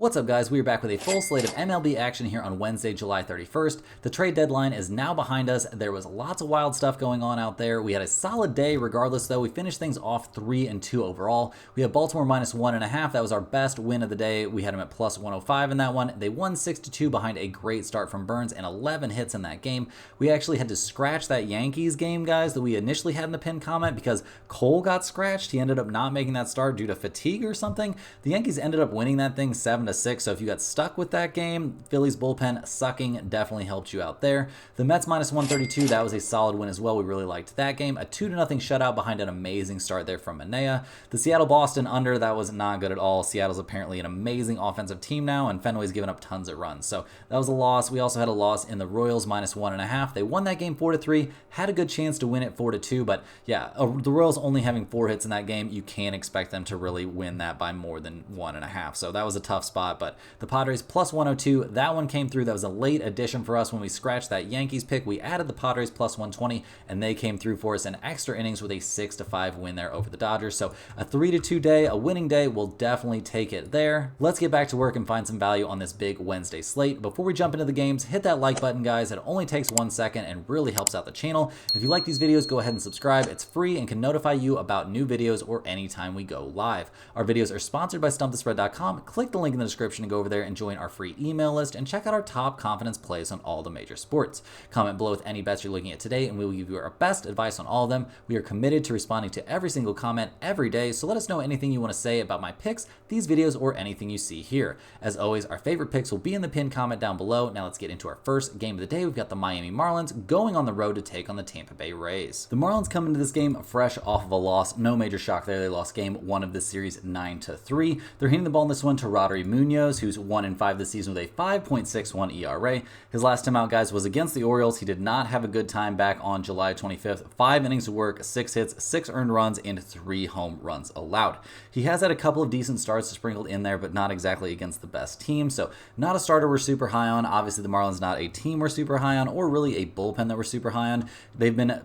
What's up, guys? We are back with a full slate of MLB action here on Wednesday, July 31st. The trade deadline is now behind us. There was lots of wild stuff going on out there. We had a solid day regardless, though. We finished things off 3-2 overall. We have Baltimore minus 1.5. That was our best win of the day. We had them at plus 105 in that one. They won 6-2 behind a great start from Burns and 11 hits in that game. We actually had to scratch that Yankees game, guys, that we initially had in the pinned comment because Cole got scratched. He ended up not making that start due to fatigue or something. The Yankees ended up winning that thing 7-6. So if you got stuck with that game, Phillies bullpen sucking definitely helped you out there. The Mets minus 132, that was a solid win as well. We really liked that game. A 2-0 shutout behind an amazing start there from Manaea. The Seattle-Boston under, that was not good at all. Seattle's apparently an amazing offensive team now, and Fenway's given up tons of runs. So that was a loss. We also had a loss in the Royals minus 1.5. They won that game 4-3, had a good chance to win it 4-2, but yeah, the Royals only having 4 hits in that game, you can't expect them to really win that by more than 1.5. So that was a tough spot. But the Padres plus 102, that one came through. That was a late addition for us when we scratched that Yankees pick. We added the Padres plus 120, and they came through for us in extra innings with a 6-5 win there over the Dodgers. So a 3-2 day, a winning day, we'll definitely take it there. Let's get back to work and find some value on this big Wednesday slate. Before we jump into the games, hit that like button, guys. It only takes 1 second and really helps out the channel. If you like these videos, go ahead and subscribe. It's free and can notify you about new videos or anytime we go live. Our videos are sponsored by StumpTheSpread.com. Click the link in the description to go over there and join our free email list and check out our top confidence plays on all the major sports. Comment below with any bets you're looking at today and we will give you our best advice on all of them. We are committed to responding to every single comment every day, so let us know anything you want to say about my picks, these videos, or anything you see here. As always, our favorite picks will be in the pinned comment down below. Now let's get into our first game of the day. We've got the Miami Marlins going on the road to take on the Tampa Bay Rays. The Marlins come into this game fresh off of a loss. No major shock there. They lost game 1 of this series 9-3. They're hitting the ball in this one to Rodri Munoz, who's 1-5 this season with a 5.61 ERA. His last time out, guys, was against the Orioles. He did not have a good time back on July 25th. 5 innings of work, 6 hits, 6 earned runs, and 3 home runs allowed. He has had a couple of decent starts sprinkled in there, but not exactly against the best team. So not a starter we're super high on. Obviously, the Marlins not a team we're super high on, or really a bullpen that we're super high on. They've been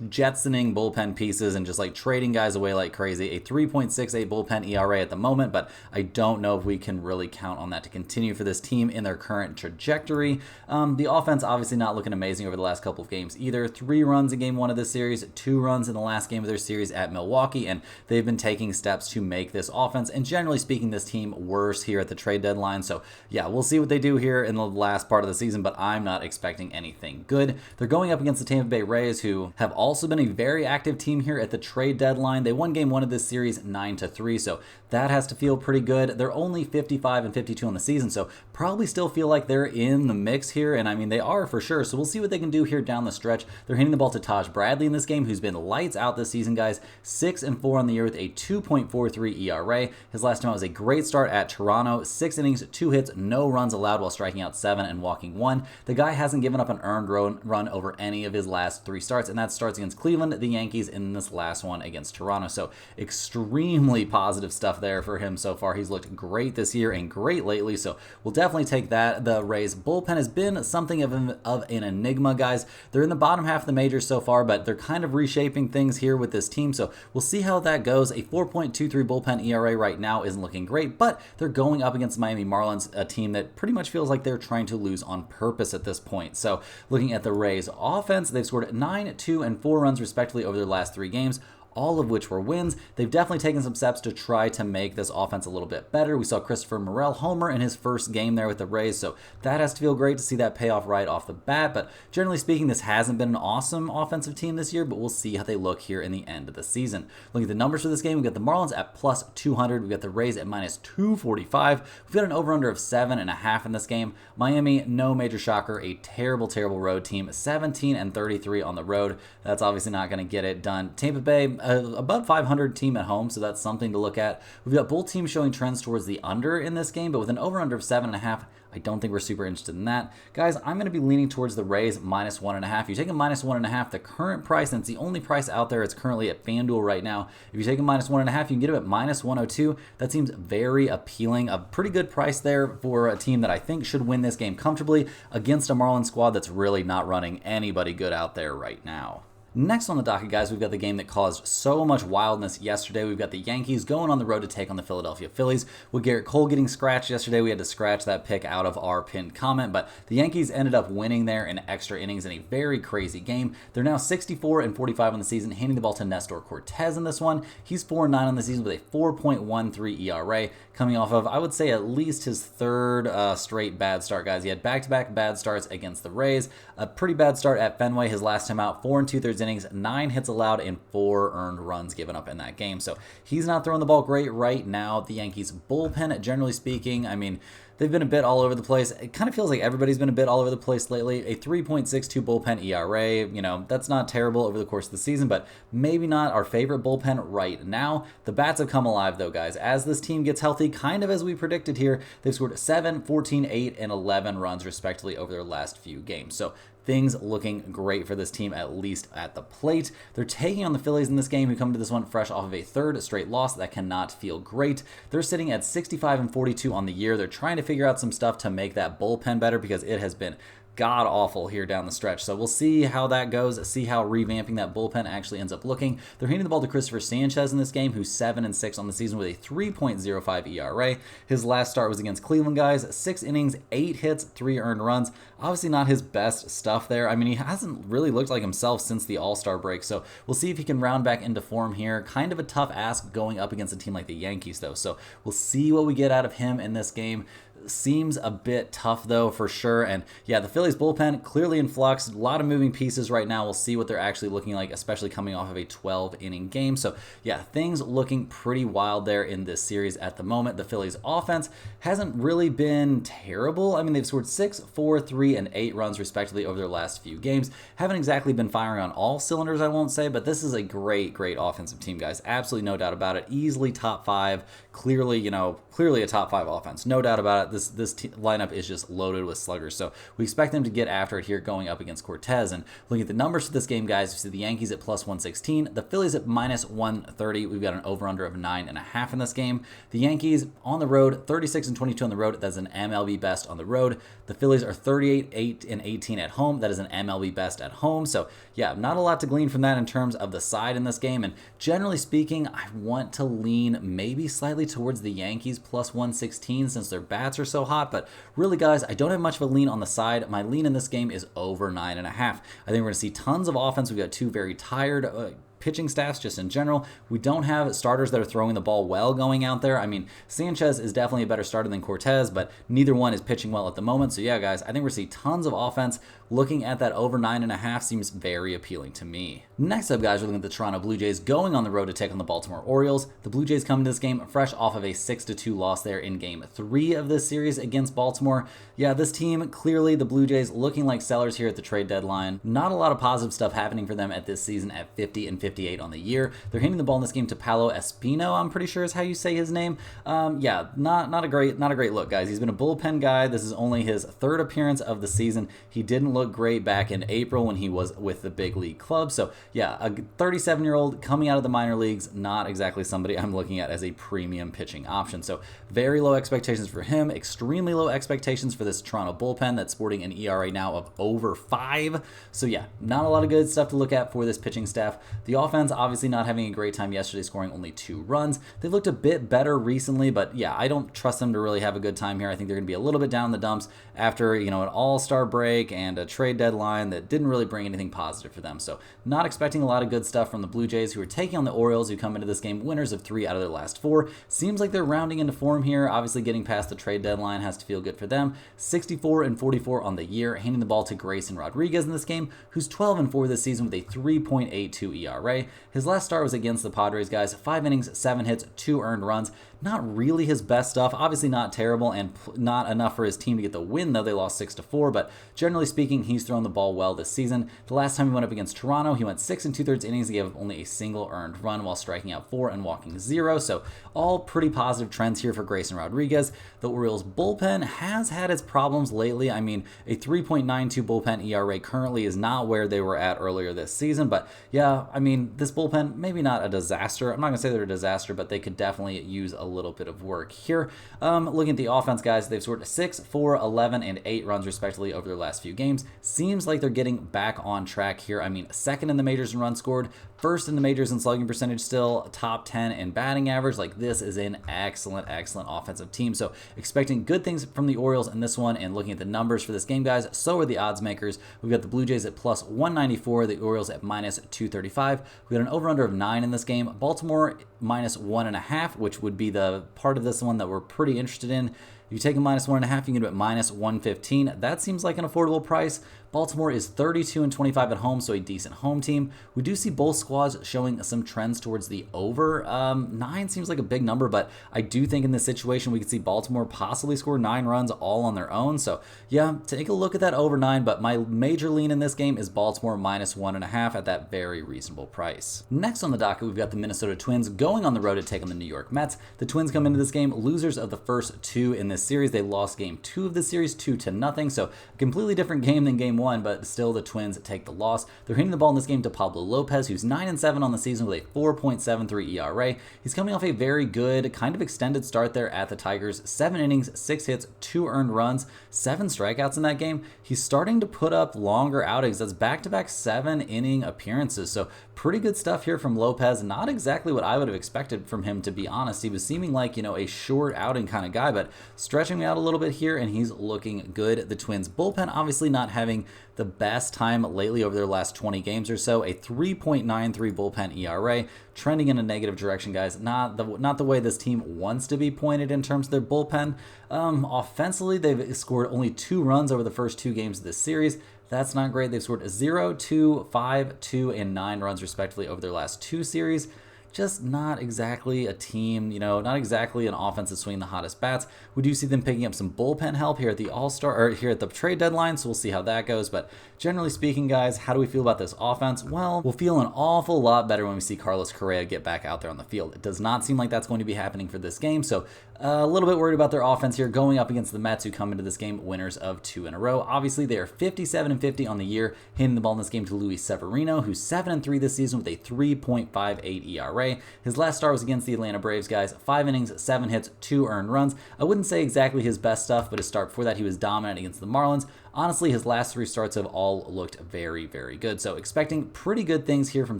jetsoning bullpen pieces and just like trading guys away like crazy. A 3.68 bullpen ERA at the moment, but I don't know if we can really count on that to continue for this team in their current trajectory. The offense obviously not looking amazing over the last couple of games either. 3 runs in game 1 of this series, 2 runs in the last game of their series at Milwaukee, and they've been taking steps to make this offense and generally speaking this team worse here at the trade deadline. So yeah, we'll see what they do here in the last part of the season, but I'm not expecting anything good. They're going up against the Tampa Bay Rays, who have also been a very active team here at the trade deadline. They won game 1 of this series 9-3, so that has to feel pretty good. They're only 55-52 on the season, so probably still feel like they're in the mix here, and I mean they are for sure. So we'll see what they can do here down the stretch. They're hitting the ball to Taj Bradley in this game, who's been lights out this season, guys. 6-4 on the year with a 2.43 ERA. His last time out was a great start at Toronto. 6 innings, 2 hits, no runs allowed while striking out 7 and walking 1. The guy hasn't given up an earned run over any of his last 3 starts, and that starts against Cleveland, the Yankees, and this last one against Toronto. So extremely positive stuff there for him so far. He's looked great this year and great lately, so we'll definitely take that. The Rays bullpen has been something of an enigma, guys. They're in the bottom half of the majors so far, but they're kind of reshaping things here with this team, so we'll see how that goes. A 4.23 bullpen ERA right now isn't looking great, but they're going up against Miami Marlins, a team that pretty much feels like they're trying to lose on purpose at this point. So looking at the Rays offense, they've scored 9, 2, and 4 runs respectively over their last 3 games, all of which were wins. They've definitely taken some steps to try to make this offense a little bit better. We saw Christopher Morel homer in his first game there with the Rays, so that has to feel great to see that pay off right off the bat. But generally speaking, this hasn't been an awesome offensive team this year, but we'll see how they look here in the end of the season. Looking at the numbers for this game, we've got the Marlins at plus 200. We've got the Rays at minus 245. We've got an over-under of 7.5 in this game. Miami, no major shocker, a terrible, terrible road team. 17-33 on the road. That's obviously not going to get it done. Tampa Bay, above 500 team at home, so that's something to look at. We've got both teams showing trends towards the under in this game, but with an over-under of 7.5, I don't think we're super interested in that. Guys, I'm going to be leaning towards the Rays minus 1.5. You take a minus 1.5, the current price, and it's the only price out there. It's currently at FanDuel right now. If you take a minus 1.5, you can get it at minus 102. That seems very appealing. A pretty good price there for a team that I think should win this game comfortably against a Marlins squad that's really not running anybody good out there right now. Next on the docket, guys, we've got the game that caused so much wildness yesterday. We've got the Yankees going on the road to take on the Philadelphia Phillies. With Garrett Cole getting scratched yesterday, we had to scratch that pick out of our pinned comment, but the Yankees ended up winning there in extra innings in a very crazy game. They're now 64-45 on the season, handing the ball to Nestor Cortez in this one. He's 4-9 on the season with a 4.13 ERA, coming off of, I would say, at least his third straight bad start, guys. He had back-to-back bad starts against the Rays, a pretty bad start at Fenway his last time out, 4 2/3 innings, 9 hits allowed, and 4 earned runs given up in that game. So he's not throwing the ball great right now. The Yankees bullpen, generally speaking, I mean, they've been a bit all over the place. It kind of feels like everybody's been a bit all over the place lately. A 3.62 bullpen ERA, that's not terrible over the course of the season, but maybe not our favorite bullpen right now. The bats have come alive, though, guys. As this team gets healthy, kind of as we predicted here, they've scored 7, 14, 8, and 11 runs, respectively, over their last few games. So things looking great for this team, at least at the plate. They're taking on the Phillies in this game, who come to this one fresh off of a third straight loss. That cannot feel great. They're sitting at 65-42 on the year. They're trying to figure out some stuff to make that bullpen better because it has been god awful here down the stretch. So we'll see how that goes, see how revamping that bullpen actually ends up looking. They're handing the ball to Christopher Sanchez in this game, who's 7-6 on the season with a 3.05 ERA. His last start was against Cleveland, guys. 6 innings, 8 hits, 3 earned runs. Obviously not his best stuff there. I mean, he hasn't really looked like himself since the All-Star break. So we'll see if he can round back into form here. Kind of a tough ask going up against a team like the Yankees, though. So we'll see what we get out of him in this game. Seems a bit tough, though, for sure. And yeah, the Phillies bullpen clearly in flux. A lot of moving pieces right now. We'll see what they're actually looking like, especially coming off of a 12-inning game. So yeah, things looking pretty wild there in this series at the moment. The Phillies offense hasn't really been terrible. I mean, they've scored 6, 4, 3, and 8 runs respectively over their last few games. Haven't exactly been firing on all cylinders, I won't say, but this is a great offensive team, guys. Absolutely no doubt about it. Easily top 5. Clearly a top 5 offense. No doubt about it. This lineup is just loaded with sluggers. So we expect them to get after it here going up against Cortez. And looking at the numbers for this game, guys, we see the Yankees at plus 116, the Phillies at minus 130. We've got an over-under of 9.5 in this game. The Yankees on the road, 36-22 on the road. That's an MLB best on the road. The Phillies are 38, 8, and 18 at home. That is an MLB best at home. So yeah, not a lot to glean from that in terms of the side in this game. And generally speaking, I want to lean maybe slightly towards the Yankees plus 116 since their bats are so hot. But really, guys, I don't have much of a lean on the side. My lean in this game is over 9.5. I think we're going to see tons of offense. We've got two very tired pitching staffs just in general. We don't have starters that are throwing the ball well going out there. I mean, Sanchez is definitely a better starter than Cortez, but neither one is pitching well at the moment. So yeah, guys, I think we're going to see tons of offense. Looking at that over 9.5 seems very appealing to me. Next up, guys, we're looking at the Toronto Blue Jays going on the road to take on the Baltimore Orioles. The Blue Jays come to this game fresh off of a 6-2 loss there in Game 3 of this series against Baltimore. Yeah, this team, clearly the Blue Jays looking like sellers here at the trade deadline. Not a lot of positive stuff happening for them at this season at 50-58 on the year. They're handing the ball in this game to Paolo Espino, I'm pretty sure is how you say his name. Yeah, not a great look, guys. He's been a bullpen guy. This is only his third appearance of the season. He didn't look great back in April when he was with the big league club. So yeah, a 37-year-old coming out of the minor leagues, not exactly somebody I'm looking at as a premium pitching option. So very low expectations for him, extremely low expectations for this Toronto bullpen that's sporting an ERA now of over 5. So yeah, not a lot of good stuff to look at for this pitching staff. The offense obviously not having a great time yesterday, scoring only 2 runs. They've looked a bit better recently, but yeah, I don't trust them to really have a good time here. I think they're going to be a little bit down in the dumps after, an all-star break and a trade deadline that didn't really bring anything positive for them. So not expecting a lot of good stuff from the Blue Jays, who are taking on the Orioles, who come into this game winners of 3 out of their last 4. Seems like they're rounding into form here. Obviously getting past the trade deadline has to feel good for them. 64-44 on the year, handing the ball to Grayson Rodriguez in this game, who's 12-4 this season with a 3.82 ERA. His last start was against the Padres, guys. 5 innings, 7 hits, 2 earned runs. Not really his best stuff. Obviously not terrible and not enough for his team to get the win, though they lost 6-4. But generally speaking, he's thrown the ball well this season. The last time he went up against Toronto, he went 6 2/3 innings. He gave up only a single earned run while striking out 4 and walking 0. So all pretty positive trends here for Grayson Rodriguez. The Orioles bullpen has had its problems lately. I mean, a 3.92 bullpen ERA currently is not where they were at earlier this season. But yeah, I mean, this bullpen, maybe not a disaster. I'm not going to say they're a disaster, but they could definitely use a little bit of work here. Looking at the offense, guys, they've scored 6, 4, 11, and 8 runs respectively over their last few games. Seems like they're getting back on track here. I mean, second in the majors in runs scored, first in the majors in slugging percentage, still top 10 in batting average. Like, this is an excellent offensive team. So expecting good things from the Orioles in this one, and looking at the numbers for this game, guys, so are the odds makers. We've got the Blue Jays at plus 194, the Orioles at minus 235. We got an over-under of 9 in this game. Baltimore minus 1.5, which would be the part of this one that we're pretty interested in. If you take a minus 1.5, you can get it at minus 115. That seems like an affordable price. Baltimore is 32-25 at home, so a decent home team. We do see both squads showing some trends towards the over. 9 seems like a big number, but I do think in this situation we could see Baltimore possibly score 9 runs all on their own. So yeah, take a look at that over 9, but my major lean in this game is Baltimore minus 1.5 at that very reasonable price. Next on the docket, we've got the Minnesota Twins going on the road to take on the New York Mets. The Twins come into this game losers of the first 2 in this series. They lost game 2 of the series 2-0, so a completely different game than game 1, but still the Twins take the loss. They're hitting the ball in this game to Pablo Lopez, who's 9-7 on the season with a 4.73 ERA. He's coming off a very good, kind of extended start there at the Tigers. 7 innings, 6 hits, 2 earned runs, 7 strikeouts in that game. He's starting to put up longer outings. That's back-to-back 7-inning appearances, so pretty good stuff here from Lopez. Not exactly what I would have expected from him, to be honest. He was seeming like, a short outing kind of guy, but stretching me out a little bit here, and he's looking good. The Twins bullpen obviously not having the best time lately over their last 20 games or so. A 3.93 bullpen ERA, trending in a negative direction, guys. Not the way this team wants to be pointed in terms of their bullpen. Offensively, they've scored only 2 runs over the first 2 games of this series. That's not great. They've scored 0, 2, 5, 2, and 9 runs respectively over their last 2 series. Just not exactly a team, not exactly an offense that's swinging the hottest bats. We do see them picking up some bullpen help here at the All-Star, or here at the trade deadline, so we'll see how that goes. But generally speaking, guys, how do we feel about this offense? Well, we'll feel an awful lot better when we see Carlos Correa get back out there on the field. It does not seem like that's going to be happening for this game, so a little bit worried about their offense here going up against the Mets, who come into this game winners of 2 in a row. Obviously, they are 57-50 on the year, hitting the ball in this game to Luis Severino, who's 7-3 this season with a 3.58 ERA. His last start was against the Atlanta Braves, guys. 5 innings, 7 hits, 2 earned runs. I wouldn't say exactly his best stuff, but his start before that, he was dominant against the Marlins. Honestly, his last 3 starts have all looked very, very good. So expecting pretty good things here from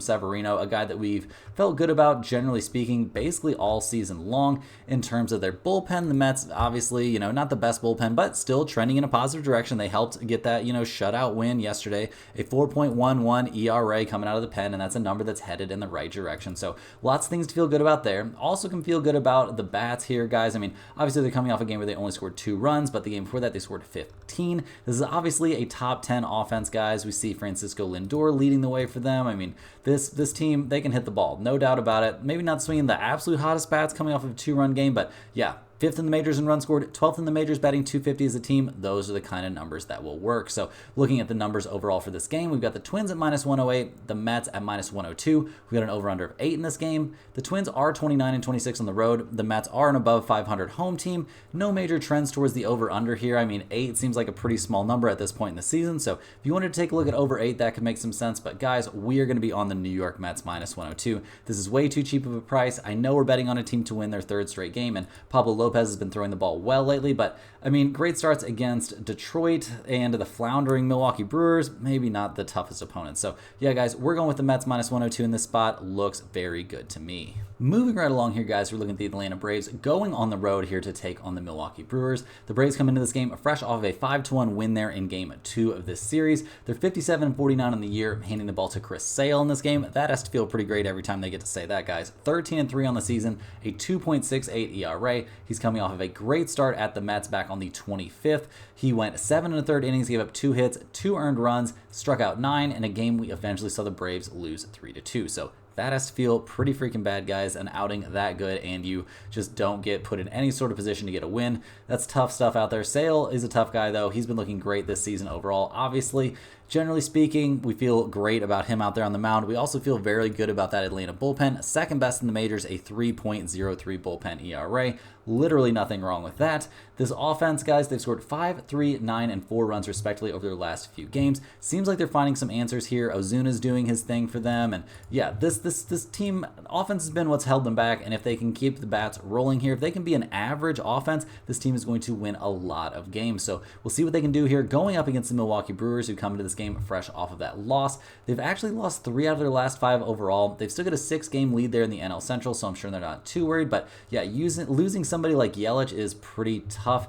Severino, a guy that we've felt good about, generally speaking, basically all season long. In terms of their bullpen, the Mets, obviously, not the best bullpen, but still trending in a positive direction. They helped get that, shutout win yesterday. A 4.11 ERA coming out of the pen, and that's a number that's headed in the right direction. So lots of things to feel good about there. Also can feel good about the bats here, guys. I mean, obviously they're coming off a game where they only scored 2 runs, but the game before that they scored 15. This is obviously a top 10 offense, guys. We see Francisco Lindor leading the way for them. I mean, this team, they can hit the ball, no doubt about it. Maybe not swinging the absolute hottest bats coming off of a 2-run game, but yeah, 5th in the majors in runs scored, 12th in the majors, batting .250 as a team. Those are the kind of numbers that will work. So looking at the numbers overall for this game, we've got the Twins at minus 108, the Mets at minus 102. We got an over-under of 8 in this game. The Twins are 29-26 on the road. The Mets are an above 500 home team. No major trends towards the over-under here. I mean, 8 seems like a pretty small number at this point in the season. So if you wanted to take a look at over 8, that could make some sense. But guys, we are going to be on the New York Mets minus 102. This is way too cheap of a price. I know we're betting on a team to win their 3rd straight game, and Pablo Lopez has been throwing the ball well lately, but I mean, great starts against Detroit and the floundering Milwaukee Brewers, maybe not the toughest opponents. So yeah, guys, we're going with the Mets minus 102 in this spot. Looks very good to me. Moving right along here, guys, we're looking at the Atlanta Braves going on the road here to take on the Milwaukee Brewers. The Braves come into this game fresh off of a 5-1 win there in game 2 of this series. They're 57-49 on the year, handing the ball to Chris Sale in this game. That has to feel pretty great every time they get to say that, guys. 13-3 on the season, a 2.68 ERA. He's coming off of a great start at the Mets back on the 25th. He went 7 1/3 innings, gave up 2 hits, 2 earned runs, struck out 9 in a game we eventually saw the Braves lose 3-2. So that has to feel pretty freaking bad, guys, an outing that good, and you just don't get put in any sort of position to get a win. That's tough stuff out there. Sale is a tough guy, though. He's been looking great this season overall. Obviously, generally speaking, we feel great about him out there on the mound. We also feel very good about that Atlanta bullpen, second best in the majors, a 3.03 bullpen ERA. Literally nothing wrong with that. This offense, guys, they've scored 5, 3, 9, and 4 runs respectively over their last few games. Seems like they're finding some answers here. Ozuna's doing his thing for them, and yeah, this team offense has been what's held them back. And if they can keep the bats rolling here, if they can be an average offense, this team is going to win a lot of games. So we'll see what they can do here going up against the Milwaukee Brewers, who come into this game fresh off of that loss. They've actually lost 3 out of their last 5 overall. They've still got a 6-game lead there in the NL Central, so I'm sure they're not too worried. But yeah, losing somebody like Yelich is pretty tough.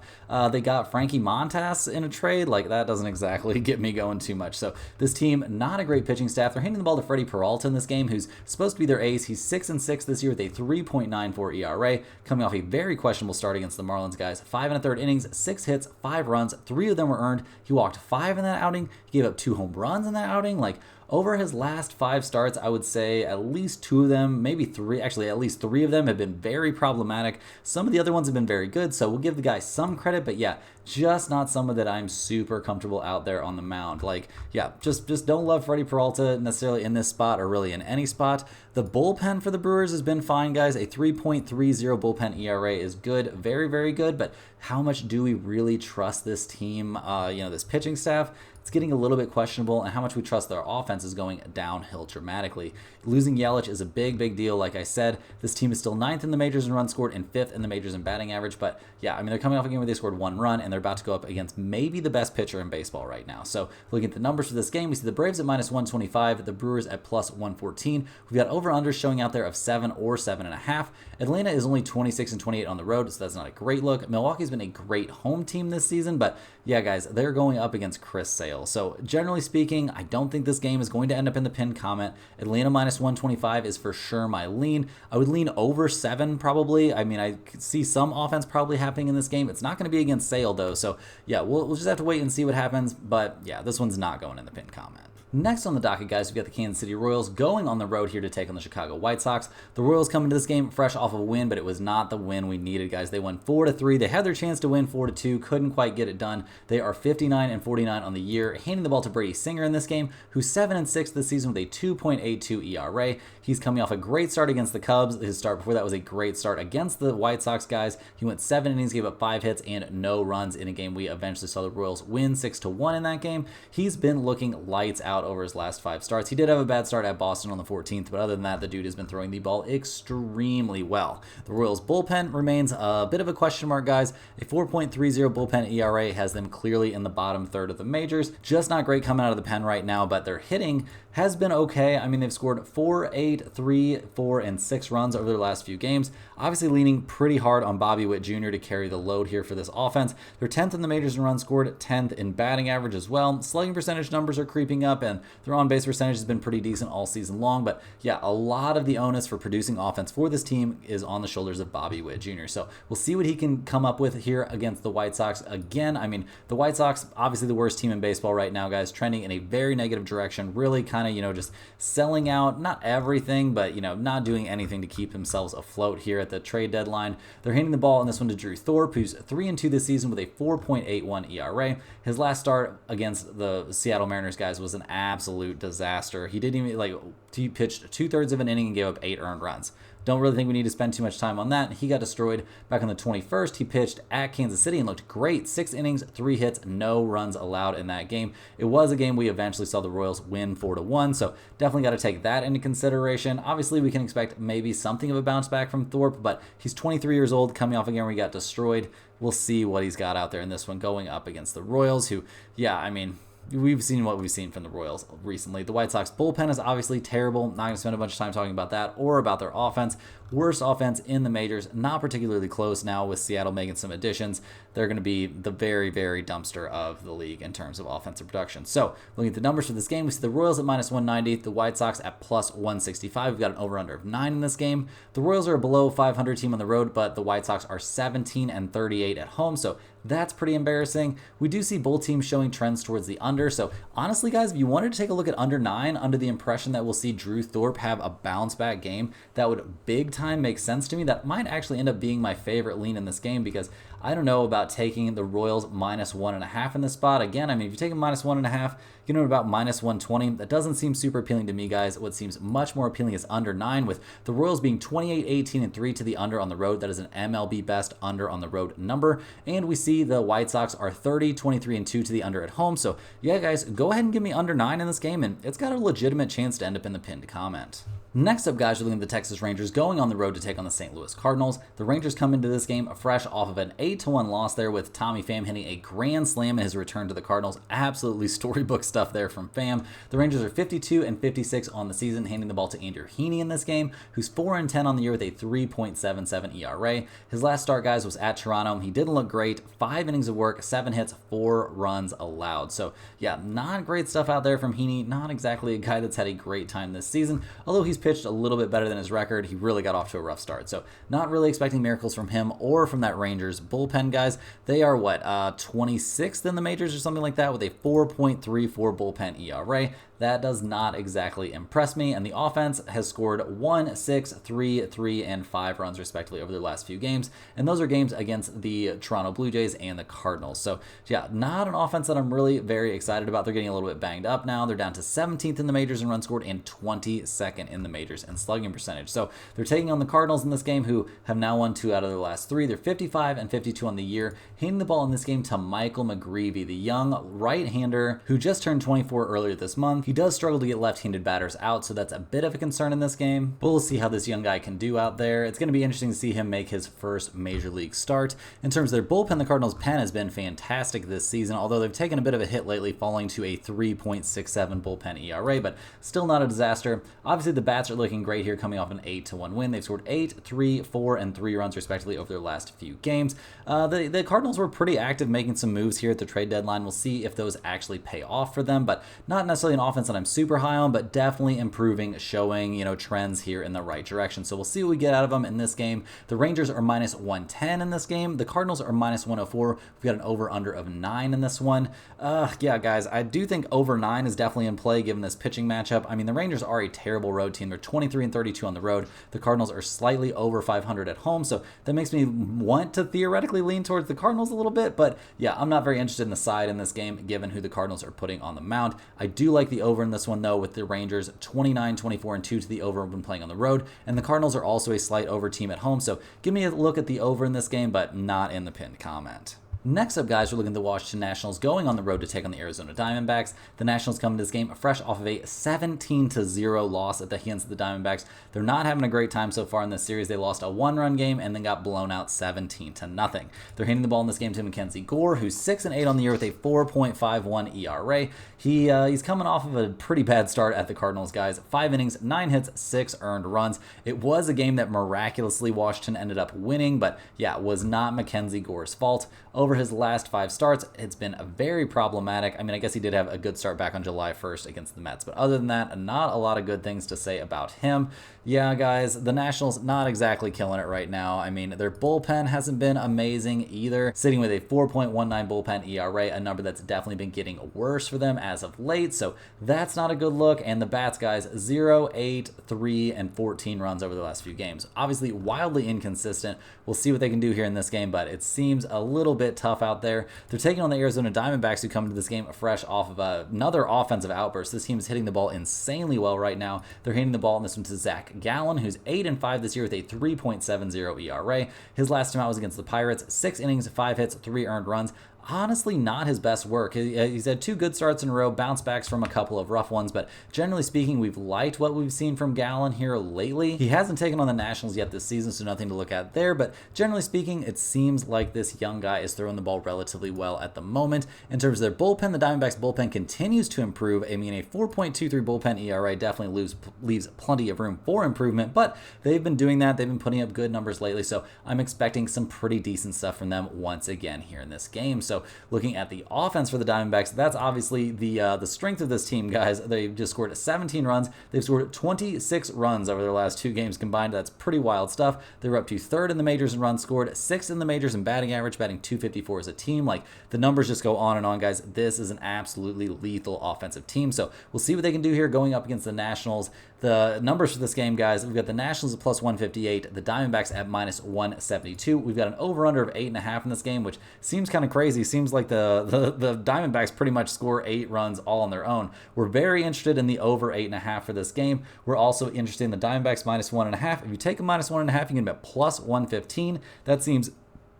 They got Frankie Montas in a trade. Like, that doesn't exactly get me going too much. So this team, not a great pitching staff. They're handing the ball to Freddie Peralta in this game, who's supposed to be their ace. He's 6-6 this year with a 3.94 ERA, coming off a very questionable start against the Marlins, guys. 5 1/3 innings, 6 hits, 5 runs, 3 of them were earned. He walked 5 in that outing. He gave up 2 home runs in that outing. Like, over his last 5 starts, I would say at least 2 of them, maybe 3, actually at least 3 of them have been very problematic. Some of the other ones have been very good, so we'll give the guy some credit, but yeah, just not someone that I'm super comfortable out there on the mound. Like, yeah, just don't love Freddie Peralta necessarily in this spot or really in any spot. The bullpen for the Brewers has been fine, guys. A 3.30 bullpen ERA is good, very, very good, but how much do we really trust this team, this pitching staff? It's getting a little bit questionable, and how much we trust their offense is going downhill dramatically. Losing Yelich is a big, big deal. Like I said, this team is still 9th in the majors in runs scored and 5th in the majors in batting average. But yeah, I mean, they're coming off a game where they scored 1 run, and they're about to go up against maybe the best pitcher in baseball right now. So looking at the numbers for this game, we see the Braves at -125, the Brewers at +114. We've got over-unders showing out there of 7 or 7.5. Atlanta is only 26-28 on the road, so that's not a great look. Milwaukee's been a great home team this season, but yeah, guys, they're going up against Chris Sale. So generally speaking, I don't think this game is going to end up in the pinned comment. Atlanta -125 is for sure my lean. I would lean over 7 probably. I mean, I could see some offense probably happening in this game. It's not going to be against Sale though. So yeah, we'll just have to wait and see what happens. But yeah, this one's not going in the pinned comment. Next on the docket, guys, we've got the Kansas City Royals going on the road here to take on the Chicago White Sox. The Royals come into this game fresh off of a win, but it was not the win we needed, guys. They won 4-3. They had their chance to win 4-2, couldn't quite get it done. They are 59-49 on the year, handing the ball to Brady Singer in this game, who's 7-6 this season with a 2.82 ERA. He's coming off a great start against the Cubs. His start before that was a great start against the White Sox, guys. He went 7 innings, gave up 5 hits, and no runs in a game we eventually saw the Royals win 6-1 in that game. He's been looking lights out over his last 5 starts. He did have a bad start at Boston on the 14th, but other than that, the dude has been throwing the ball extremely well. The Royals bullpen remains a bit of a question mark, guys. A 4.30 bullpen ERA has them clearly in the bottom third of the majors. Just not great coming out of the pen right now, but their hitting has been okay. I mean, they've scored 4, 8, 3, 4, and 6 runs over their last few games. Obviously leaning pretty hard on Bobby Witt Jr. to carry the load here for this offense. They're 10th in the majors in runs scored, 10th in batting average as well. Slugging percentage numbers are creeping up, and their on-base percentage has been pretty decent all season long. But yeah, a lot of the onus for producing offense for this team is on the shoulders of Bobby Witt Jr. So we'll see what he can come up with here against the White Sox. Again, I mean, the White Sox, obviously the worst team in baseball right now, guys, trending in a very negative direction, really kind of, just selling out, not everything, but, not doing anything to keep themselves afloat here at the trade deadline. They're handing the ball in this one to Drew Thorpe, who's 3-2 this season with a 4.81 ERA. His last start against the Seattle Mariners, guys, was an absolute disaster. He didn't even, he pitched 2/3 of an inning and gave up 8 earned runs. Don't really think we need to spend too much time on that. He got destroyed back on the 21st. He pitched at Kansas City and looked great. 6 innings, 3 hits, no runs allowed in that game. It was a game we eventually saw the Royals win 4-1, so definitely got to take that into consideration. Obviously, we can expect maybe something of a bounce back from Thorpe, but he's 23 years old, coming off a game where he got destroyed. We'll see what he's got out there in this one going up against the Royals, who, yeah, I mean, we've seen what we've seen from the Royals recently. The White Sox bullpen is obviously terrible. Not going to spend a bunch of time talking about that or about their offense. Worst offense in the majors, not particularly close now with Seattle making some additions. They're going to be the very, very dumpster of the league in terms of offensive production. So looking at the numbers for this game, we see the Royals at -190, the White Sox at +165. We've got an over-under of 9 in this game. The Royals are a below 500 team on the road, but the White Sox are 17-38 at home. So that's pretty embarrassing. We do see both teams showing trends towards the under. So honestly, guys, if you wanted to take a look at under 9 under the impression that we'll see Drew Thorpe have a bounce back game, that would big time make sense to me. That might actually end up being my favorite lean in this game because I don't know about taking the Royals -1.5 in this spot. Again, I mean, if you take a -1.5, you know, about -120. That doesn't seem super appealing to me, guys. What seems much more appealing is under 9, with the Royals being 28-18-3 to the under on the road. That is an MLB best under on the road number. And we see the White Sox are 30-23-2 to the under at home. So yeah, guys, go ahead and give me under 9 in this game, and it's got a legitimate chance to end up in the pinned comment. Next up, guys, we're looking at the Texas Rangers going on the road to take on the St. Louis Cardinals. The Rangers come into this game fresh off of an 8-1 loss there, with Tommy Pham hitting a grand slam in his return to the Cardinals. Absolutely storybook stuff there from Pham. The Rangers are 52-56 on the season, handing the ball to Andrew Heaney in this game, who's 4-10 on the year with a 3.77 ERA. His last start, guys, was at Toronto. He didn't look great. 5 innings of work, 7 hits, 4 runs allowed. So yeah, not great stuff out there from Heaney. Not exactly a guy that's had a great time this season, although he's pitched a little bit better than his record. He really got off to a rough start. So not really expecting miracles from him or from that Rangers bullpen, guys. They are 26th in the majors or something like that, with a 4.34 bullpen ERA. That does not exactly impress me, and the offense has scored 1, 6, 3, 3, and 5 runs respectively over their last few games, and those are games against the Toronto Blue Jays and the Cardinals. So yeah, not an offense that I'm really very excited about. They're getting a little bit banged up now. They're down to 17th in the majors in runs scored and 22nd in the majors in slugging percentage. So they're taking on the Cardinals in this game, who have now won 2 out of their last 3. They're 55-52 on the year, handing the ball in this game to Michael McGreevy, the young right-hander who just turned 24 earlier this month. He does struggle to get left-handed batters out, so that's a bit of a concern in this game. But we'll see how this young guy can do out there. It's going to be interesting to see him make his first major league start. In terms of their bullpen, the Cardinals' pen has been fantastic this season, although they've taken a bit of a hit lately, falling to a 3.67 bullpen ERA, but still not a disaster. Obviously, the bats are looking great here, coming off an 8-1 win. They've scored 8, 3, 4, and 3 runs respectively over their last few games. The Cardinals were pretty active, making some moves here at the trade deadline. We'll see if those actually pay off for them, but not necessarily an offense that I'm super high on, but definitely improving, showing, trends here in the right direction. So we'll see what we get out of them in this game. The Rangers are -110 in this game. The Cardinals are -104. We've got an over-under of 9 in this one. Yeah, guys, I do think over 9 is definitely in play given this pitching matchup. I mean, the Rangers are a terrible road team. They're 23-32 on the road. The Cardinals are slightly over 500 at home, so that makes me want to theoretically lean towards the Cardinals a little bit, but yeah, I'm not very interested in the side in this game given who the Cardinals are putting on the mound. I do like the over in this one, though, with the Rangers 29-24-2 to the over when playing on the road, and the Cardinals are also a slight over team at home, so give me a look at the over in this game, but not in the pinned comment. Next up, guys, we're looking at the Washington Nationals going on the road to take on the Arizona Diamondbacks. The Nationals come into this game fresh off of a 17-0 loss at the hands of the Diamondbacks. They're not having a great time so far in this series. They lost a 1-run game and then got blown out 17-0. They're handing the ball in this game to Mackenzie Gore, who's 6-8 on the year with a 4.51 ERA. He's coming off of a pretty bad start at the Cardinals, guys. 5 innings, 9 hits, 6 earned runs. It was a game that miraculously Washington ended up winning, but yeah, it was not Mackenzie Gore's fault. Over his last 5 starts, it's been very problematic. I mean, I guess he did have a good start back on July 1st against the Mets, but other than that, not a lot of good things to say about him. Yeah, guys, the Nationals not exactly killing it right now. I mean, their bullpen hasn't been amazing either, sitting with a 4.19 bullpen ERA, a number that's definitely been getting worse for them as of late, so that's not a good look. And the bats, guys, 0, 8, 3, and 14 runs over the last few games. Obviously, wildly inconsistent. We'll see what they can do here in this game, but it seems a little bit tough out there. They're taking on the Arizona Diamondbacks, who come into this game fresh off of another offensive outburst. This team is hitting the ball insanely well right now. They're handing the ball in this one to Zach Gallen, who's 8-5 this year with a 3.70 ERA. His last time out was against the Pirates, 6 innings, 5 hits, 3 earned runs. Honestly, not his best work. He's had 2 good starts in a row, bounce backs from a couple of rough ones, but generally speaking, we've liked what we've seen from Gallen here lately. He hasn't taken on the Nationals yet this season, so nothing to look at there, but generally speaking, it seems like this young guy is throwing the ball relatively well at the moment. In terms of their bullpen, the Diamondbacks bullpen continues to improve. I mean, a 4.23 bullpen ERA definitely leaves plenty of room for improvement, but they've been doing that. They've been putting up good numbers lately, so I'm expecting some pretty decent stuff from them once again here in this game. So looking at the offense for the Diamondbacks, that's obviously the strength of this team, guys. They just scored 17 runs. They've scored 26 runs over their last 2 games combined. That's pretty wild stuff. They were up to 3rd in the majors in runs scored, 6th in the majors in batting average, batting .254 as a team. Like, the numbers just go on and on, guys. This is an absolutely lethal offensive team. So we'll see what they can do here going up against the Nationals. The numbers for this game, guys, we've got the Nationals at plus 158, the Diamondbacks at minus 172. We've got an over-under of 8.5 in this game, which seems kind of crazy. Seems like the Diamondbacks pretty much score 8 runs all on their own. We're very interested in the over 8.5 for this game. We're also interested in the Diamondbacks minus 1.5. If you take a minus 1.5, you can bet plus 115. That seems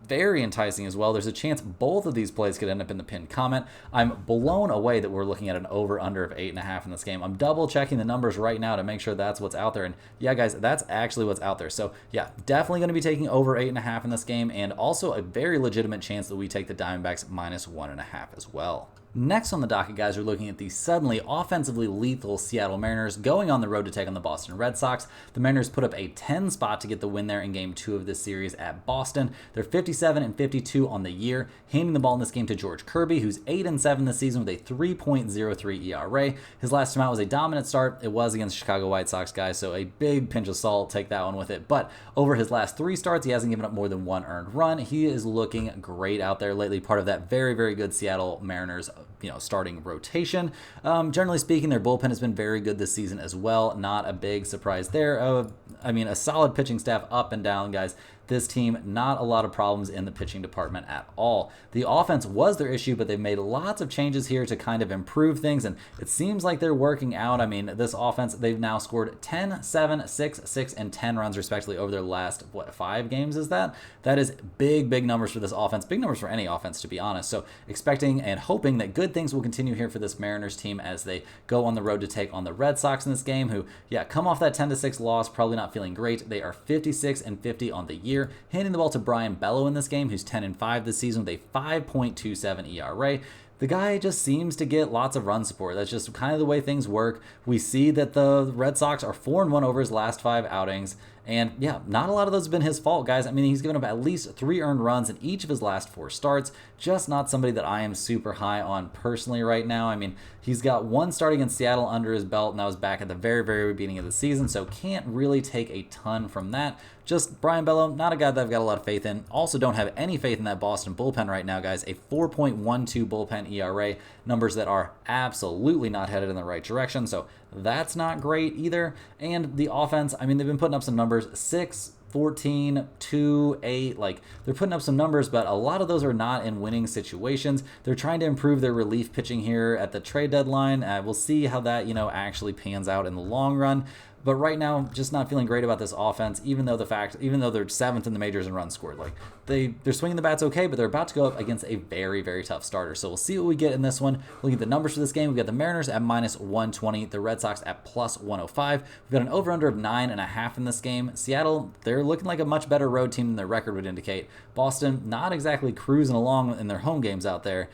very enticing as well. There's a chance both of these plays could end up in the pinned comment. I'm blown away that we're looking at an over-under of 8.5 in this game. I'm double-checking the numbers right now to make sure that's what's out there. And yeah, guys, that's actually what's out there. So yeah, definitely going to be taking over 8.5 in this game, and also a very legitimate chance that we take the Diamondbacks minus 1.5 as well. Next on the docket, guys, we're looking at the suddenly offensively lethal Seattle Mariners going on the road to take on the Boston Red Sox. The Mariners put up a 10 spot to get the win there in Game 2 of this series at Boston. They're 57-52 on the year, handing the ball in this game to George Kirby, who's 8-7 this season with a 3.03 ERA. His last time out was a dominant start. It was against the Chicago White Sox, guys, so a big pinch of salt. Take that one with it. But over his last 3 starts, he hasn't given up more than 1 earned run. He is looking great out there lately, part of that very, very good Seattle Mariners starting rotation. Generally speaking, their bullpen has been very good this season as well. Not a big surprise there. A solid pitching staff up and down, guys. This team, not a lot of problems in the pitching department at all. The offense was their issue, but they've made lots of changes here to kind of improve things, and it seems like they're working out. I mean, this offense, they've now scored 10, 7, 6, 6, and 10 runs respectively over their last, 5 games is that? That is big, big numbers for this offense. Big numbers for any offense, to be honest. So expecting and hoping that good things will continue here for this Mariners team as they go on the road to take on the Red Sox in this game, who, come off that 10-6 loss, probably not feeling great. They are 56-50 on the year. Handing the ball to Brian Bello in this game, who's 10-5 this season with a 5.27 ERA. The guy just seems to get lots of run support. That's just kind of the way things work. We see that the Red Sox are 4-1 over his last 5 outings. And yeah, not a lot of those have been his fault, guys. I mean, he's given up at least 3 earned runs in each of his last 4 starts. Just not somebody that I am super high on personally right now. I mean, he's got 1 start against Seattle under his belt, and that was back at the very, very beginning of the season, so can't really take a ton from that. Just Brian Bello, not a guy that I've got a lot of faith in. Also don't have any faith in that Boston bullpen right now, guys. A 4.12 bullpen ERA, numbers that are absolutely not headed in the right direction, so that's not great either. And the offense, I mean, they've been putting up some numbers, 6, 14, 2, 8, they're putting up some numbers, but a lot of those are not in winning situations. They're trying to improve their relief pitching here at the trade deadline. We'll see how that, actually pans out in the long run. But right now, just not feeling great about this offense, even though they're 7th in the majors in runs scored. They're swinging the bats okay, but they're about to go up against a very, very tough starter. So we'll see what we get in this one. Looking at the numbers for this game, we've got the Mariners at minus 120, the Red Sox at plus 105. We've got an over-under of 9.5 in this game. Seattle, they're looking like a much better road team than their record would indicate. Boston, not exactly cruising along in their home games out there.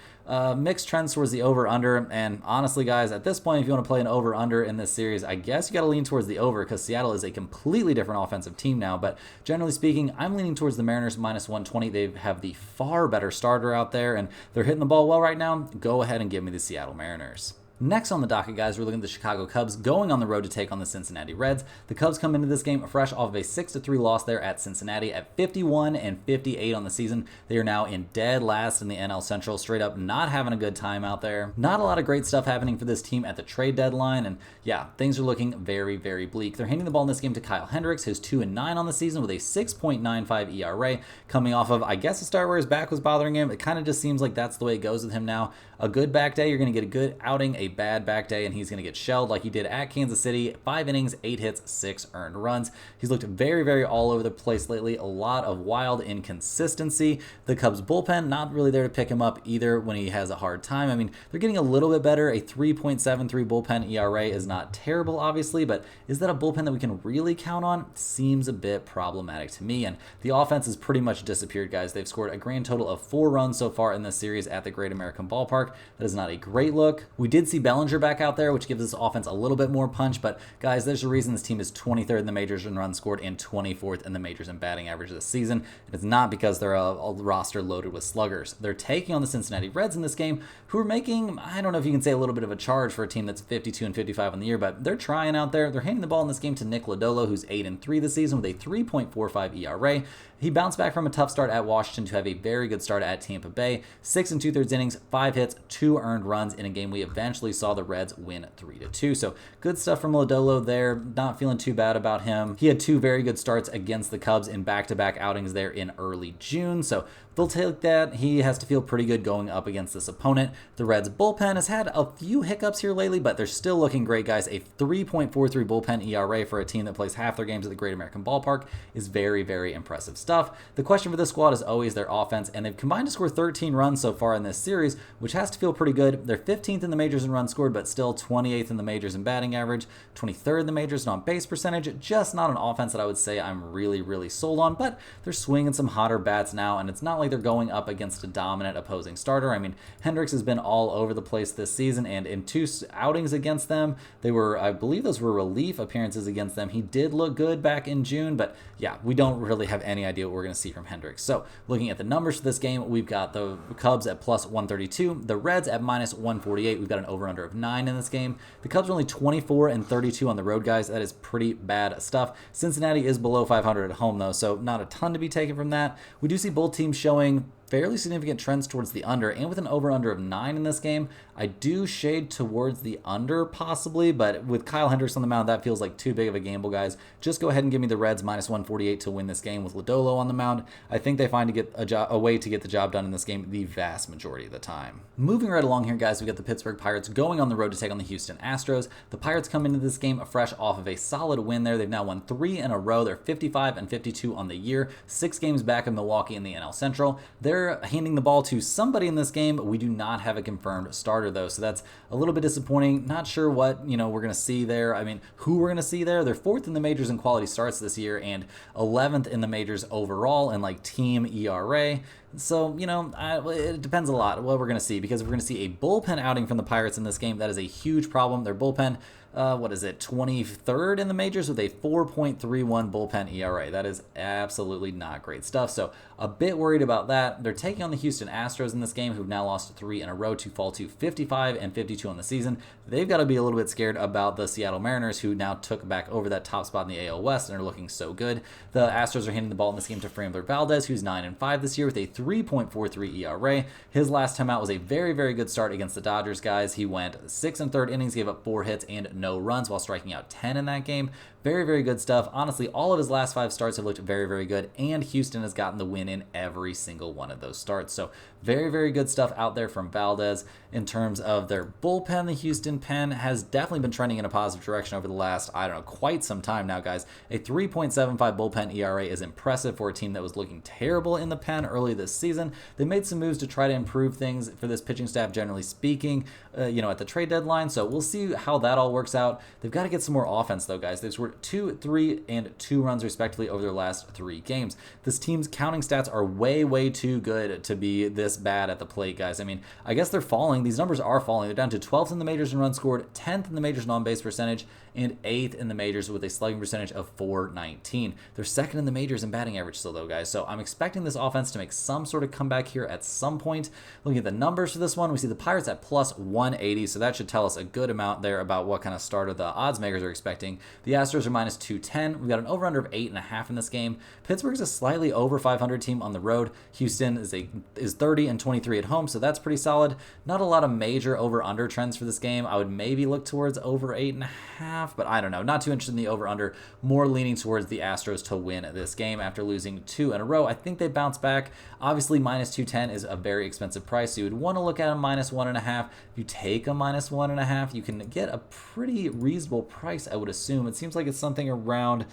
Mixed trends towards the over-under, and honestly, guys, at this point, if you want to play an over-under in this series, I guess you got to lean towards the over because Seattle is a completely different offensive team now. But generally speaking, I'm leaning towards the Mariners minus 120. They have the far better starter out there, and they're hitting the ball well right now. Go ahead and give me the Seattle Mariners. Next on the docket, guys, we're looking at the Chicago Cubs going on the road to take on the Cincinnati Reds. The Cubs come into this game fresh off of a 6-3 loss there at Cincinnati at 51-58 on the season. They are now in dead last in the NL Central, straight up not having a good time out there. Not a lot of great stuff happening for this team at the trade deadline, and yeah, things are looking very, very bleak. They're handing the ball in this game to Kyle Hendricks, who's 2-9 on the season with a 6.95 ERA, coming off of, I guess, a start where his back was bothering him. It kind of just seems like that's the way it goes with him now. A good back day, you're going to get a good outing. A bad back day, and he's going to get shelled like he did at Kansas City. 5 innings, 8 hits, 6 earned runs. He's looked very, very all over the place lately. A lot of wild inconsistency. The Cubs bullpen, not really there to pick him up either when he has a hard time. I mean, they're getting a little bit better. A 3.73 bullpen ERA is not terrible, obviously, but is that a bullpen that we can really count on? Seems a bit problematic to me, and the offense has pretty much disappeared, guys. They've scored a grand total of 4 runs so far in this series at the Great American Ballpark. That is not a great look. We did see see Bellinger back out there, which gives this offense a little bit more punch. But guys, there's a reason this team is 23rd in the majors in runs scored and 24th in the majors in batting average this season. And it's not because they're a roster loaded with sluggers. They're taking on the Cincinnati Reds in this game, who are making, I don't know if you can say, a little bit of a charge for a team that's 52 and 55 on the year, but they're trying out there. They're handing the ball in this game to Nick Lodolo, who's 8-3 this season with a 3.45 ERA. He bounced back from a tough start at Washington to have a very good start at Tampa Bay. 6 2/3 innings, 5 hits, 2 earned runs in a game we eventually saw the Reds win 3-2. So good stuff from Lodolo there. Not feeling too bad about him. He had 2 very good starts against the Cubs in back-to-back outings there in early June. So they'll take that. He has to feel pretty good going up against this opponent. The Reds bullpen has had a few hiccups here lately, but they're still looking great, guys. A 3.43 bullpen ERA for a team that plays half their games at the Great American Ballpark is very, very impressive stuff. The question for this squad is always their offense, and they've combined to score 13 runs so far in this series, which has to feel pretty good. They're 15th in the majors in runs scored, but still 28th in the majors in batting average, 23rd in the majors in on-base percentage. Just not an offense that I would say I'm really, really sold on, but they're swinging some hotter bats now, and it's not like they're going up against a dominant opposing starter. I mean, Hendricks has been all over the place this season, and in 2 outings against them, they were, I believe those were relief appearances against them. He did look good back in June, but yeah, we don't really have any idea what we're going to see from Hendricks. So looking at the numbers for this game, we've got the Cubs at plus 132, the Reds at minus 148. We've got an over-under of 9 in this game. The Cubs are only 24 and 32 on the road, guys. That is pretty bad stuff. Cincinnati is below 500 at home, though, so not a ton to be taken from that. We do see both teams showing fairly significant trends towards the under, and with an over-under of 9 in this game, I do shade towards the under possibly, but with Kyle Hendricks on the mound, that feels like too big of a gamble, guys. Just go ahead and give me the Reds minus 148 to win this game with Lodolo on the mound. I think they find a way to get the job done in this game the vast majority of the time. Moving right along here, guys, we got the Pittsburgh Pirates going on the road to take on the Houston Astros. The Pirates come into this game fresh off of a solid win there. They've now won 3 in a row. They're 55 and 52 on the year, 6 games back of Milwaukee in the NL Central. They're handing the ball to somebody in this game. We do not have a confirmed starter, though, so that's a little bit disappointing. Not sure what we're going to see there. I mean, who we're going to see there. They're 4th in the majors in quality starts this year and 11th in the majors overall in like team ERA. So, it depends a lot what we're going to see, because if we're going to see a bullpen outing from the Pirates in this game, that is a huge problem. Their bullpen, 23rd in the majors with a 4.31 bullpen ERA. That is absolutely not great stuff. So a bit worried about that. They're taking on the Houston Astros in this game, who've now lost 3 in a row to fall to 55 and 52 on the season. They've got to be a little bit scared about the Seattle Mariners, who now took back over that top spot in the AL West and are looking so good. The Astros are handing the ball in this game to Framber Valdez, who's 9-5 this year with a 3.43 ERA. His last time out was a very, very good start against the Dodgers, guys. He went 6 1/3 innings, gave up 4 hits and no runs while striking out 10 in that game. Very, very good stuff. Honestly, all of his last 5 starts have looked very, very good, and Houston has gotten the win in every single one of those starts. So very, very good stuff out there from Valdez. In terms of their bullpen, the Houston pen has definitely been trending in a positive direction over the last, quite some time now, guys. A 3.75 bullpen ERA is impressive for a team that was looking terrible in the pen early this season. They made some moves to try to improve things for this pitching staff, generally speaking, at the trade deadline. So we'll see how that all works out. They've got to get some more offense, though, guys. They've scored 2, 3, and 2 runs, respectively, over their last 3 games. This team's counting stats are way, way too good to be this bad at the plate, guys. I mean, I guess they're falling. These numbers are falling. They're down to 12th in the majors in runs scored, 10th in the majors in on-base percentage, and 8th in the majors with a slugging percentage of .419. They're 2nd in the majors in batting average still, though, guys. So I'm expecting this offense to make some sort of comeback here at some point. Looking at the numbers for this one, we see the Pirates at plus 180, so that should tell us a good amount there about what kind of starter the odds makers are expecting. The Astros are minus 210. We've got an over-under of 8.5 in this game. Pittsburgh's a slightly over 500 team on the road. Houston is 30 and 23 at home, so that's pretty solid. Not a lot of major over-under trends for this game. I would maybe look towards over 8.5, but I don't know. Not too interested in the over-under. More leaning towards the Astros to win this game after losing 2 in a row. I think they bounce back. Obviously, minus 210 is a very expensive price, so you would want to look at a minus 1.5. If you take a minus 1.5, you can get a pretty reasonable price, I would assume. It seems like it's something around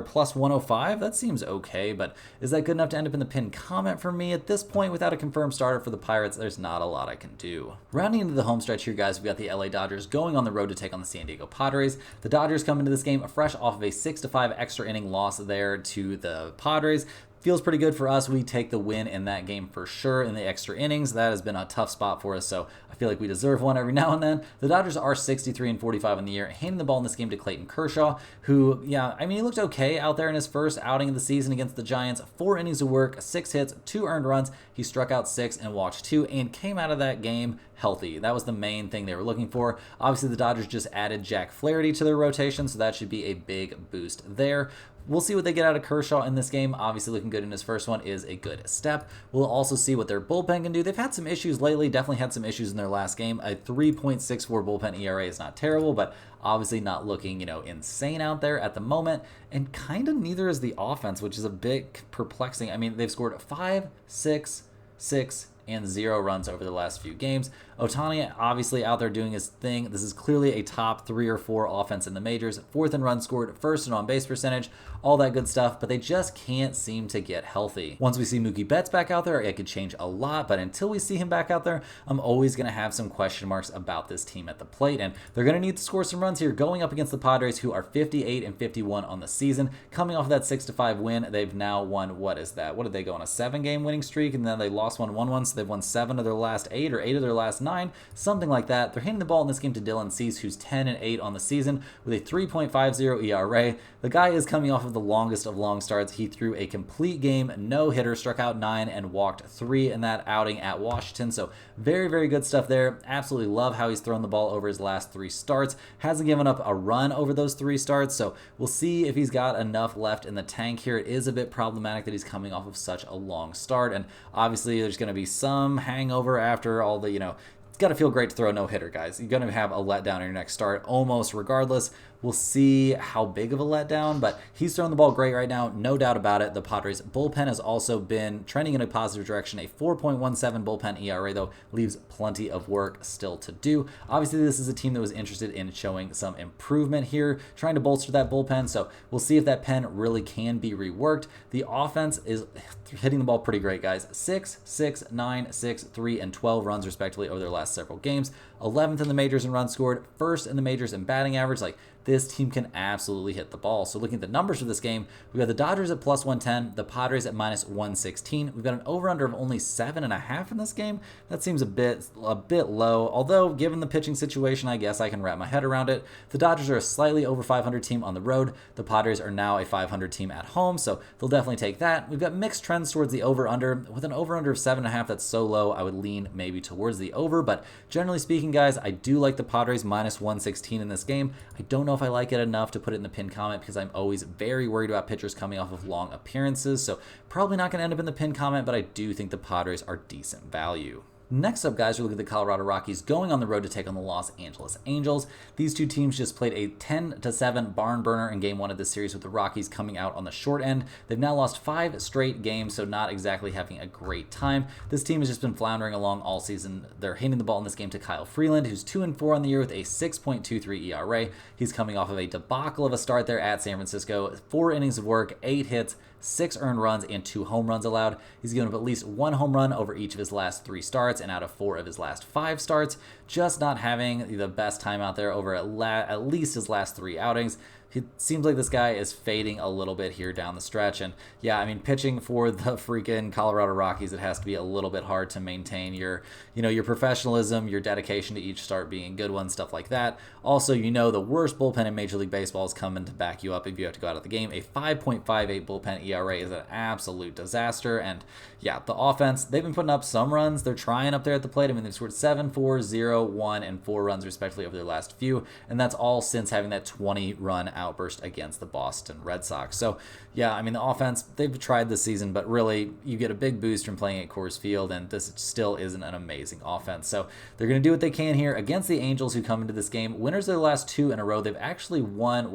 plus 105. That seems okay, but is that good enough to end up in the pinned comment for me? At this point, without a confirmed starter for the Pirates, there's not a lot I can do. Rounding into the home stretch here, guys, we got the LA Dodgers going on the road to take on the San Diego Padres. The Dodgers come into this game fresh off of a 6-5 extra inning loss there to the Padres. feels pretty good for us. We take the win in that game for sure in the extra innings. That has been a tough spot for us, so I feel like we deserve one every now and then. The Dodgers are 63-45 in the year, handing the ball in this game to Clayton Kershaw, who, yeah, I mean, he looked okay out there in his first outing of the season against the Giants. 4 innings of work, 6 hits, 2 earned runs. He struck out 6 and walked 2 and came out of that game healthy. That was the main thing they were looking for. Obviously, the Dodgers just added Jack Flaherty to their rotation, so that should be a big boost there. We'll see what they get out of Kershaw in this game. Obviously, looking good in his first one is a good step. We'll also see what their bullpen can do. They've had some issues lately, definitely had some issues in their last game. A 3.64 bullpen ERA is not terrible, but obviously not looking, insane out there at the moment. And kind of neither is the offense, which is a bit perplexing. I mean, they've scored 5, 6, 6, and 0 runs over the last few games. Ohtani obviously out there doing his thing. This is clearly a top 3 or 4 offense in the majors. 4th in runs scored, 1st in on-base percentage, all that good stuff, but they just can't seem to get healthy. Once we see Mookie Betts back out there, it could change a lot, but until we see him back out there, I'm always going to have some question marks about this team at the plate, and they're going to need to score some runs here going up against the Padres, who are 58-51 on the season. Coming off of that 6-5 win, they've now won, what is that? What did they go on, a 7-game winning streak, and then they lost one, won one, so they've won 7 of their last 8 or 8 of their last 9, something like that. They're handing the ball in this game to Dylan Cease, who's 10-8 on the season with a 3.50 ERA. The guy is coming off of the longest of long starts. He threw a complete game, no hitter, struck out 9 and walked 3 in that outing at Washington. So very, very good stuff there. Absolutely love how he's thrown the ball over his last 3 starts. Hasn't given up a run over those 3 starts. So we'll see if he's got enough left in the tank here. It is a bit problematic that he's coming off of such a long start. And obviously there's going to be some hangover after all the, it's got to feel great to throw a no-hitter, guys. You're going to have a letdown in your next start almost regardless. We'll see how big of a letdown, but he's throwing the ball great right now, no doubt about it. The Padres bullpen has also been trending in a positive direction. A 4.17 bullpen ERA, though, leaves plenty of work still to do. Obviously, this is a team that was interested in showing some improvement here, trying to bolster that bullpen, so we'll see if that pen really can be reworked. The offense is hitting the ball pretty great, guys. 6, 6, 9, 6, 3, and 12 runs, respectively, over their last several games. 11th in the majors in runs scored, 1st in the majors in batting average. This team can absolutely hit the ball. So looking at the numbers for this game, we've got the Dodgers at plus 110, the Padres at minus 116. We've got an over-under of only 7.5 in this game. That seems a bit low, although given the pitching situation, I guess I can wrap my head around it. The Dodgers are a slightly over 500 team on the road. The Padres are now a 500 team at home, so they'll definitely take that. We've got mixed trends towards the over-under. With an over-under of 7.5, that's so low, I would lean maybe towards the over, but generally speaking, guys, I do like the Padres minus 116 in this game. I don't know if I like it enough to put it in the pinned comment because I'm always very worried about pitchers coming off of long appearances, so probably not going to end up in the pinned comment, but I do think the Padres are decent value. Next up, guys, we look at the Colorado Rockies going on the road to take on the Los Angeles Angels. These two teams just played a 10-7 barn burner in Game 1 of this series, with the Rockies coming out on the short end. They've now lost 5 straight games, so not exactly having a great time. This team has just been floundering along all season. They're handing the ball in this game to Kyle Freeland, who's 2-4 on the year with a 6.23 ERA. He's coming off of a debacle of a start there at San Francisco. 4 innings of work, 8 hits, 6 earned runs, and 2 home runs allowed. He's given up at least 1 home run over each of his last 3 starts and out of 4 of his last 5 starts. Just not having the best time out there over at least his last 3 outings. It seems like this guy is fading a little bit here down the stretch. And yeah, I mean, pitching for the freaking Colorado Rockies, it has to be a little bit hard to maintain your professionalism, your dedication to each start being a good one, stuff like that. Also, the worst bullpen in Major League Baseball is coming to back you up if you have to go out of the game. A 5.58 bullpen ERA is an absolute disaster. And yeah, the offense, they've been putting up some runs. They're trying up there at the plate. I mean, they've scored 7, 4, 0, 1, and 4 runs respectively over their last few. And that's all since having that 20-run outburst against the Boston Red Sox. So yeah, I mean, the offense, they've tried this season, but really you get a big boost from playing at Coors Field, and this still isn't an amazing offense. So they're going to do what they can here against the Angels, who come into this game winners of their last 2 in a row. They've actually won,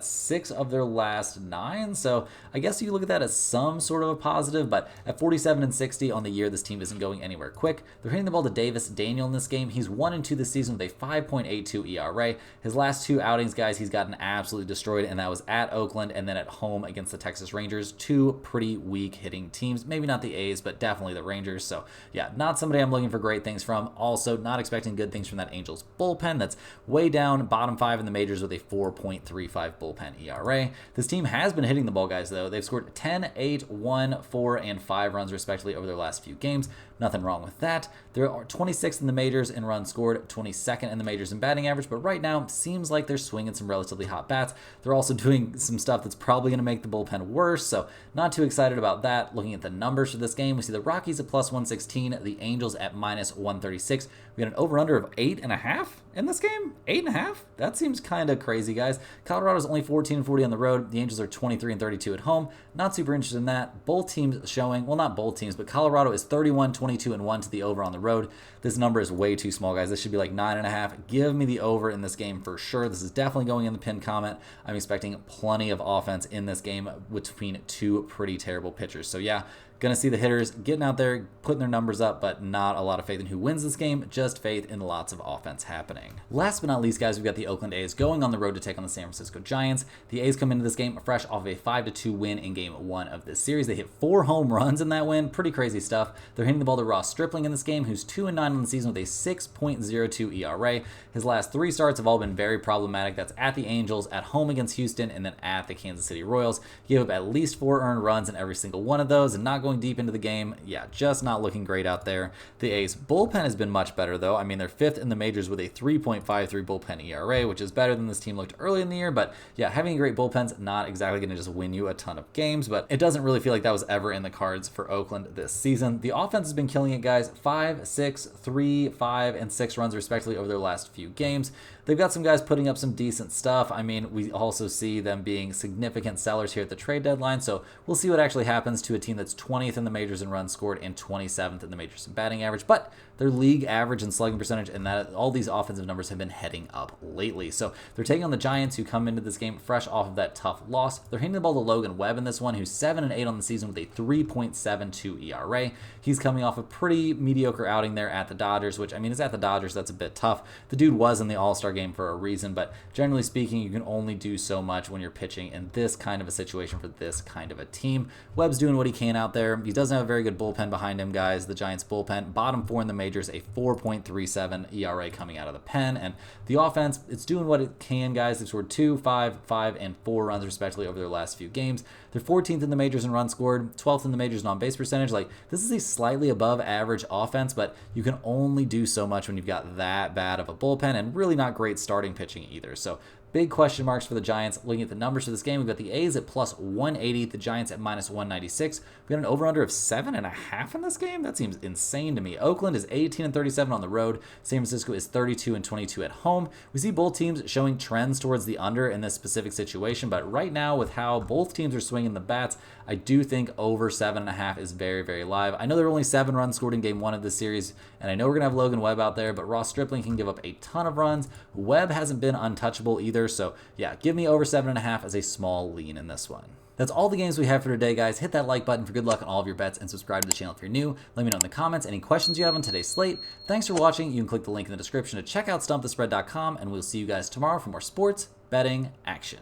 6 of their last 9. So I guess you could look at that as some sort of a positive, but at 47-60 on the year, this team isn't going anywhere quick. They're hitting the ball to Davis Daniel in this game. He's 1-2 this season with a 5.82 ERA. His last 2 outings, guys, he's got an absolute destroyed, and that was at Oakland and then at home against the Texas Rangers. Two pretty weak hitting teams. Maybe not the A's, but definitely the Rangers. So yeah, not somebody I'm looking for great things from. Also, not expecting good things from that Angels bullpen that's way down, bottom 5 in the majors with a 4.35 bullpen ERA. This team has been hitting the ball, guys, though. They've scored 10, 8, 1, 4, and 5 runs respectively over their last few games. Nothing wrong with that. They're 26th in the majors in runs scored, 22nd in the majors in batting average, but right now seems like they're swinging some relatively hot bats. They're also doing some stuff that's probably going to make the bullpen worse, so not too excited about that. Looking at the numbers for this game, we see the Rockies at plus 116, the Angels at minus 136. We got an over-under of 8.5 in this game? 8.5? That seems kind of crazy, guys. Colorado's only 14-40 on the road. The Angels are 23-32 at home. Not super interested in that. Both teams showing, well, not both teams, but Colorado is 31-22-1 to the over on the road. This number is way too small, guys. This should be like 9.5. Give me the over in this game for sure. This is definitely going in the pinned comment. I'm expecting plenty of offense in this game between two pretty terrible pitchers. So yeah, going to see the hitters getting out there, putting their numbers up, but not a lot of faith in who wins this game, just faith in lots of offense happening. Last but not least, guys, we've got the Oakland A's going on the road to take on the San Francisco Giants. The A's come into this game fresh off of a 5-2 win in game 1 of this series. They hit 4 home runs in that win. Pretty crazy stuff. They're hitting the ball to Ross Stripling in this game, who's 2-9 on the season with a 6.02 ERA. His last 3 starts have all been very problematic. That's at the Angels, at home against Houston, and then at the Kansas City Royals. He gave up at least 4 earned runs in every single one of those, and not going deep into the game. Yeah, just not looking great out there. The A's bullpen has been much better, though. I mean, they're 5th in the majors with a 3.53 bullpen ERA, which is better than this team looked early in the year. But yeah, having a great bullpen's not exactly going to just win you a ton of games, but it doesn't really feel like that was ever in the cards for Oakland this season. The offense has been killing it, guys. 5, 6, 3, 5, and 6 runs respectively over their last few games. They've got some guys putting up some decent stuff. I mean, we also see them being significant sellers here at the trade deadline, so we'll see what actually happens to a team that's 20th in the majors in runs scored and 27th in the majors in batting average, but their league average and slugging percentage and that all these offensive numbers have been heading up lately. So they're taking on the Giants, who come into this game fresh off of that tough loss. They're handing the ball to Logan Webb in this one, who's 7-8 on the season with a 3.72 ERA. He's coming off a pretty mediocre outing there at the Dodgers, which, I mean, is at the Dodgers, that's a bit tough. The dude was in the All-Star game for a reason, but generally speaking, you can only do so much when you're pitching in this kind of a situation for this kind of a team. Webb's doing what he can out there. He doesn't have a very good bullpen behind him, guys. The Giants bullpen, bottom 4 in the majors, a 4.37 ERA coming out of the pen, and the offense, it's doing what it can, guys. They've scored 2, 5, 5, and 4 runs respectively over their last few games. They're 14th in the majors in runs scored, 12th in the majors in on-base percentage. Like, this is a slightly above average offense, but you can only do so much when you've got that bad of a bullpen and really not great starting pitching either. So big question marks for the Giants. Looking at the numbers for this game, we've got the A's at plus 180, the Giants at minus 196. We got an over-under of 7.5 in this game. That seems insane to me. Oakland is 18-37 on the road. San Francisco is 32-22 at home. We see both teams showing trends towards the under in this specific situation, but right now with how both teams are swinging the bats, I do think over 7.5 is very, very live. I know there were only 7 runs scored in game 1 of this series, and I know we're going to have Logan Webb out there, but Ross Stripling can give up a ton of runs. Webb hasn't been untouchable either. So yeah, give me over 7.5 as a small lean in this one. That's all the games we have for today, guys. Hit that like button for good luck on all of your bets and subscribe to the channel if you're new. Let me know in the comments any questions you have on today's slate. Thanks for watching. You can click the link in the description to check out stumpthespread.com, and we'll see you guys tomorrow for more sports betting action.